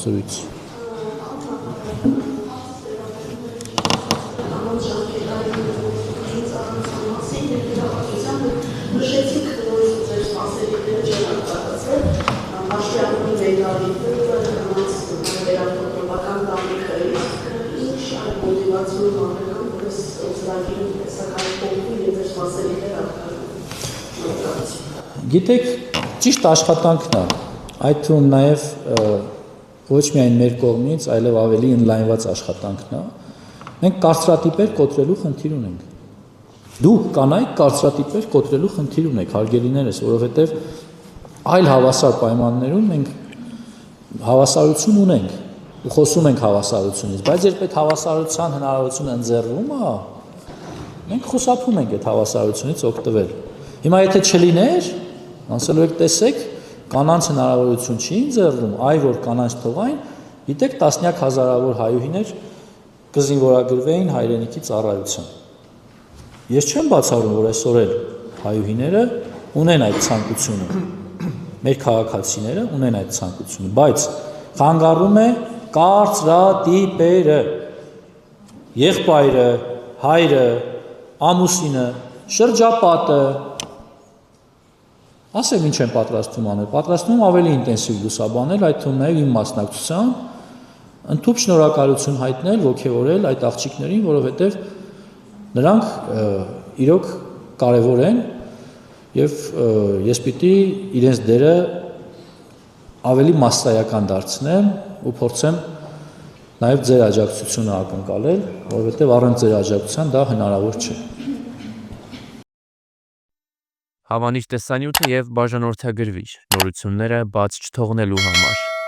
զրույց։ Գիտեք, ճիշտ աշխատանքն է, այդ թվում նաև ոչ միայն մեր կողմից, այլև ավելի ընդլայնված աշխատանքն է, մենք կարծրատիպեր կոտրելու խնդիր ունենք։ Դուք կանայք կարծրատիպեր կոտրելու խնդիր ունեք, հարգելիներս, որովհետև այլ հավասար պայմաններում մենք հավասարություն ունենք ու խոսում ենք հավասարությունից, բայց երբ այդ հավասարության հնարավորությունը ընձեռվում է, մենք խուսափում ենք այդ հավասարությունից օգտվել։ Հիմա եթե չլիներ, ասելու եք տեսեք, կանանց հնարավորություն չի ընձեռվում, այ որ կանանց թողային, գիտեք տասնյակ հազարավոր հայուհիներ կզինվորագրվեին հայրենիքի ծառայության։ Ես չեմ բացառում, որ այսօր էլ հայուհիները ունեն այդ ցանկությունը, մեր քաղաքացիները ունեն այդ ցանկությունը, բայց խանգարում է կարծրատիպերը, եղբայրը, հայրը, ամուսինը, շրջապատը, ասեմ ինչ են պատրաստում անել, պատրաստում ավելի ինտենսիվ լուսաբանել, այդ թվում նաև իմ մասնակցությամբ, ընդհանուր շնորհակալություն հայտնել, ոգևորել այդ աղջիկներին, որովհետև նրանք իրոք կարևոր են եւ ես պիտի իրենց դերը ավելի մասսայական դարձնեմ ու փորձեմ նաև ձեր աջակցությունը ակնկալել, որովհետև առանց ձեր աջակցության դա հնարավոր չէ։ Հավանիր տեսանյութը եւ բաժանորդագրվիր նորությունները բաց չթողնելու համար։